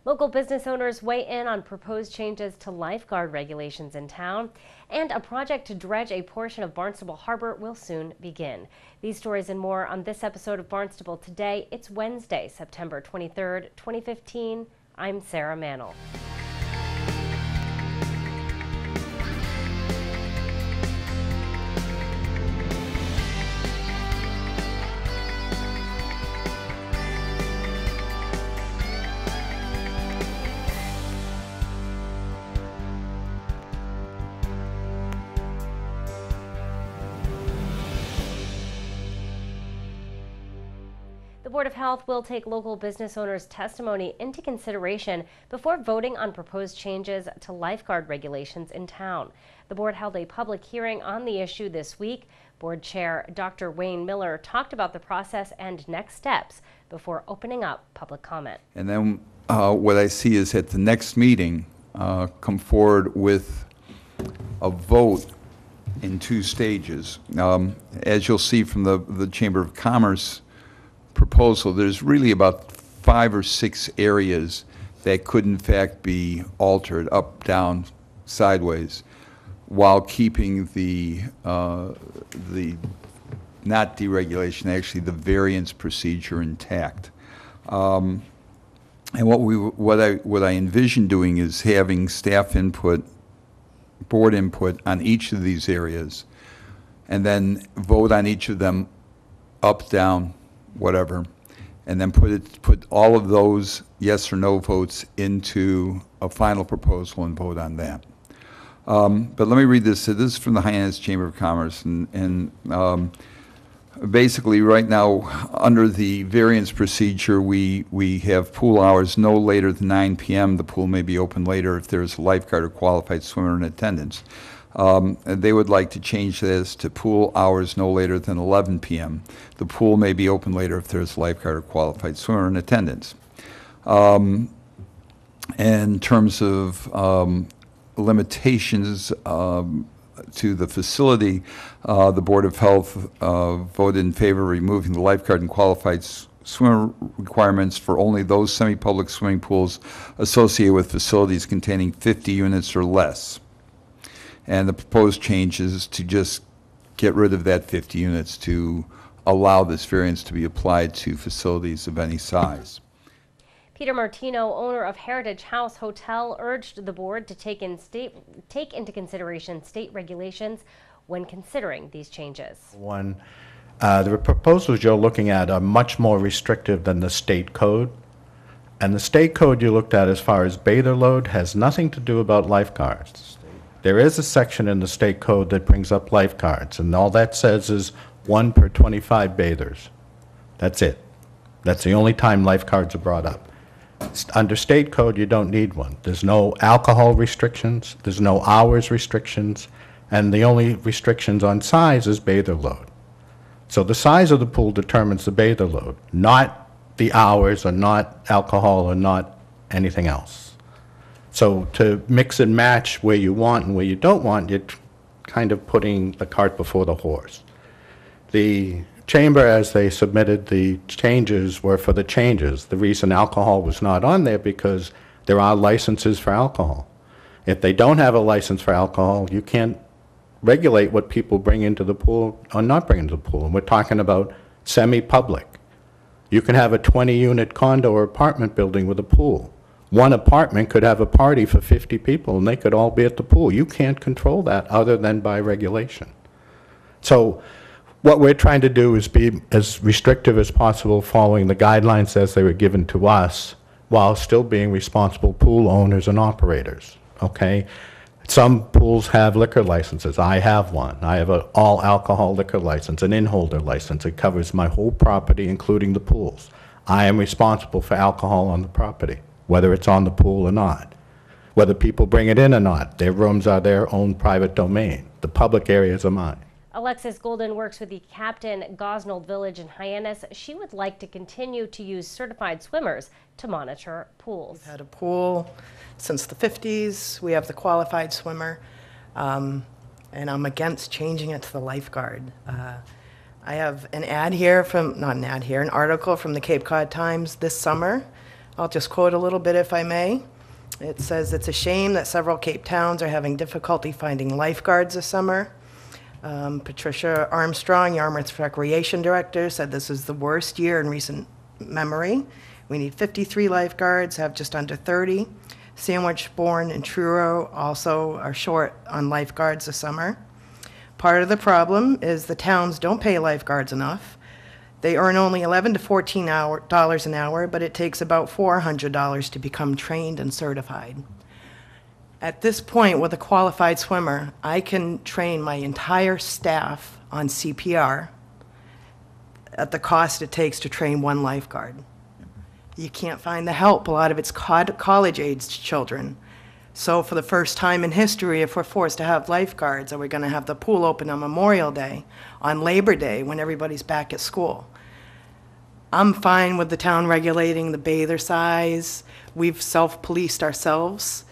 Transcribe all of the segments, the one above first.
Local business owners weigh in on proposed changes to lifeguard regulations in town, and a project to dredge a portion of Barnstable Harbor will soon begin. These stories and more on this episode of Barnstable Today. It's Wednesday, September 23rd, 2015. I'm Sarah Mannel. The Board of Health will take local business owners' testimony into consideration before voting on proposed changes to lifeguard regulations in town. The board held a public hearing on the issue this week. Board Chair Dr. Wayne Miller talked about the process and next steps before opening up public comment. And then what I see is at the next meeting, come forward with a vote in two stages. As you'll see from the Chamber of Commerce proposal, there's really about 5 or 6 areas that could in fact be altered up, down, sideways, while keeping the not deregulation, actually the variance procedure intact. And what I envision doing is having staff input, board input on each of these areas, and then vote on each of them up, down, whatever, and then put all of those yes or no votes into a final proposal and vote on that. But let me read this. So this is from the Hyannis Chamber of Commerce, and basically right now under the variance procedure we have pool hours no later than 9 p.m. The pool may be open later if there's a lifeguard or qualified swimmer in attendance. And they would like to change this to pool hours no later than 11 p.m. The pool may be open later if there's a lifeguard or qualified swimmer in attendance. In terms of limitations to the facility, the Board of Health voted in favor of removing the lifeguard and qualified swimmer requirements for only those semi-public swimming pools associated with facilities containing 50 units or less. And the proposed change is to just get rid of that 50 units to allow this variance to be applied to facilities of any size. Peter Martino, owner of Heritage House Hotel, urged the board to take into consideration state regulations when considering these changes. The proposals you're looking at are much more restrictive than the state code. And the state code you looked at as far as bather load has nothing to do about lifeguards. There is a section in the state code that brings up lifeguards, and all that says is 1 per 25 bathers. That's it. That's the only time lifeguards are brought up. Under state code, you don't need one. There's no alcohol restrictions, there's no hours restrictions, and the only restrictions on size is bather load. So the size of the pool determines the bather load, not the hours or not alcohol or not anything else. So to mix and match where you want and where you don't want, you're kind of putting the cart before the horse. The chamber, as they submitted the changes, were for the changes. The reason alcohol was not on there because there are licenses for alcohol. If they don't have a license for alcohol, you can't regulate what people bring into the pool or not bring into the pool. And we're talking about semi-public. You can have a 20-unit condo or apartment building with a pool. One apartment could have a party for 50 people and they could all be at the pool. You can't control that other than by regulation. So what we're trying to do is be as restrictive as possible following the guidelines as they were given to us while still being responsible pool owners and operators, okay? Some pools have liquor licenses. I have one. I have an all alcohol liquor license, an in-holder license. It covers my whole property, including the pools. I am responsible for alcohol on the property, whether it's on the pool or not, whether people bring it in or not. Their rooms are their own private domain. The public areas are mine. Alexis Golden works with the Captain Gosnold Village in Hyannis. She would like to continue to use certified swimmers to monitor pools. We've had a pool since the 50s. We have the qualified swimmer, and I'm against changing it to the lifeguard. I have an ad here from, not an ad here, an article from the Cape Cod Times this summer I'll just quote a little bit if I may. It says, "It's a shame that several Cape towns are having difficulty finding lifeguards this summer." Patricia Armstrong, Yarmouth's Recreation Director, said this is the worst year in recent memory. We need 53 lifeguards, have just under 30. Sandwich, Bourne, and Truro also are short on lifeguards this summer. Part of the problem is the towns don't pay lifeguards enough. They earn only $11 to $14 an hour, but it takes about $400 to become trained and certified. At this point, with a qualified swimmer, I can train my entire staff on CPR at the cost it takes to train one lifeguard. You can't find the help. A lot of it's college-aged children. So for the first time in history, if we're forced to have lifeguards, are we going to have the pool open on Memorial Day, on Labor Day, when everybody's back at school? I'm fine with the town regulating the bather size. We've self-policed ourselves.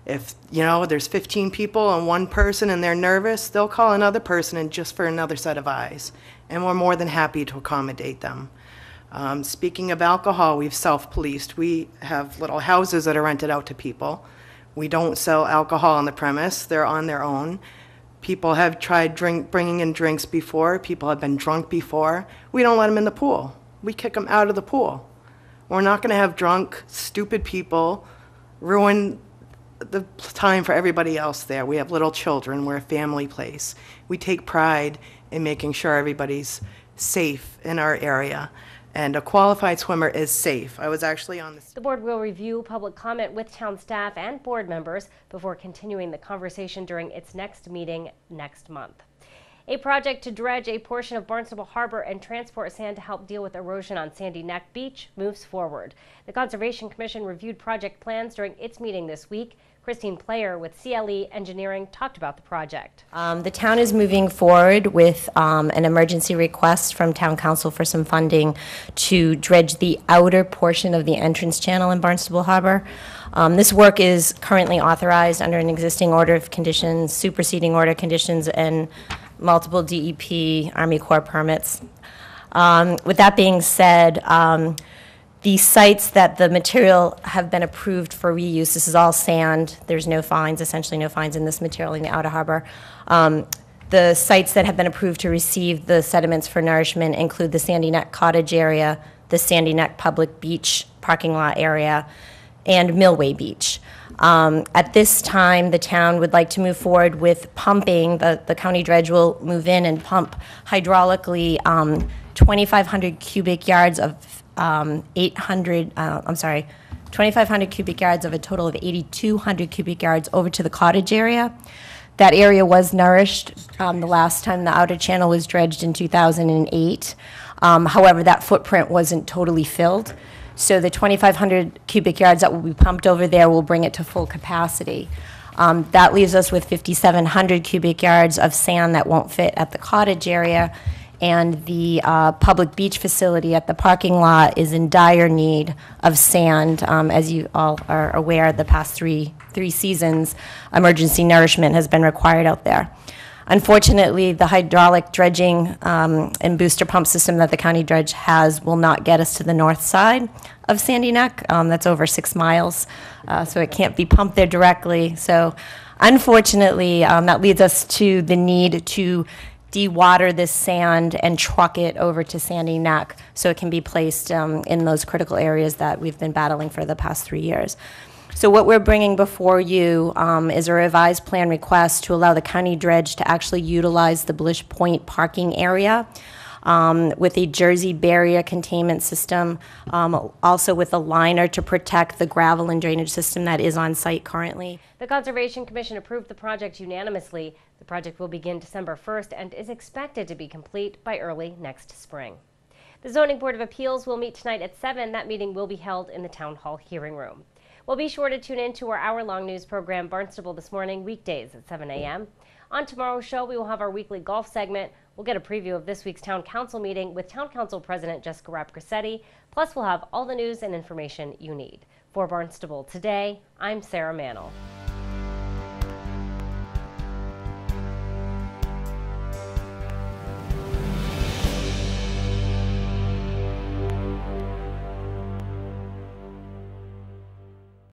If, there's 15 people and one person and they're nervous, they'll call another person and just for another set of eyes. And we're more than happy to accommodate them. Speaking of alcohol, we've self-policed. We have little houses that are rented out to people. We don't sell alcohol on the premise. They're on their own. People have tried bringing in drinks before. People have been drunk before. We don't let them in the pool. We kick them out of the pool. We're not going to have drunk, stupid people ruin the time for everybody else there. We have little children. We're a family place. We take pride in making sure everybody's safe in our area. And a qualified swimmer is safe. I was actually on The board will review public comment with town staff and board members before continuing the conversation during its next meeting next month. A project to dredge a portion of Barnstable Harbor and transport sand to help deal with erosion on Sandy Neck Beach moves forward. The Conservation Commission reviewed project plans during its meeting this week. Christine Player with CLE Engineering talked about the project. The town is moving forward with an emergency request from Town Council for some funding to dredge the outer portion of the entrance channel in Barnstable Harbor. This work is currently authorized under an existing order of conditions, superseding order conditions, and multiple DEP Army Corps permits. With that being said, the sites that the material have been approved for reuse, this is all sand, there's no fines, essentially no fines in this material in the outer harbor. The sites that have been approved to receive the sediments for nourishment include the Sandy Neck Cottage area, the Sandy Neck Public Beach parking lot area, and Millway Beach. At this time, the town would like to move forward with pumping. The county dredge will move in and pump hydraulically 2,500 cubic yards of 2,500 cubic yards of a total of 8,200 cubic yards over to the cottage area. That area was nourished the last time the outer channel was dredged in 2008. However, that footprint wasn't totally filled. So the 2,500 cubic yards that will be pumped over there will bring it to full capacity. That leaves us with 5,700 cubic yards of sand that won't fit at the cottage area, and the public beach facility at the parking lot is in dire need of sand. As you all are aware, the past three seasons, emergency nourishment has been required out there. Unfortunately, the hydraulic dredging and booster pump system that the county dredge has will not get us to the north side of Sandy Neck. That's over 6 miles, so it can't be pumped there directly. So unfortunately, that leads us to the need to dewater this sand and truck it over to Sandy Neck so it can be placed in those critical areas that we've been battling for the past 3 years. So what we're bringing before you is a revised plan request to allow the county dredge to actually utilize the Blish Point parking area with a Jersey barrier containment system, also with a liner to protect the gravel and drainage system that is on site currently. The Conservation Commission approved the project unanimously. The project will begin December 1st and is expected to be complete by early next spring. The Zoning Board of Appeals will meet tonight at 7. That meeting will be held in the Town Hall hearing room. Well, be sure to tune in to our hour-long news program, Barnstable This Morning, weekdays at 7 a.m. On tomorrow's show, we will have our weekly golf segment. We'll get a preview of this week's Town Council meeting with Town Council President Jessica Rapgrassetti. Plus, we'll have all the news and information you need. For Barnstable Today, I'm Sarah Mannel.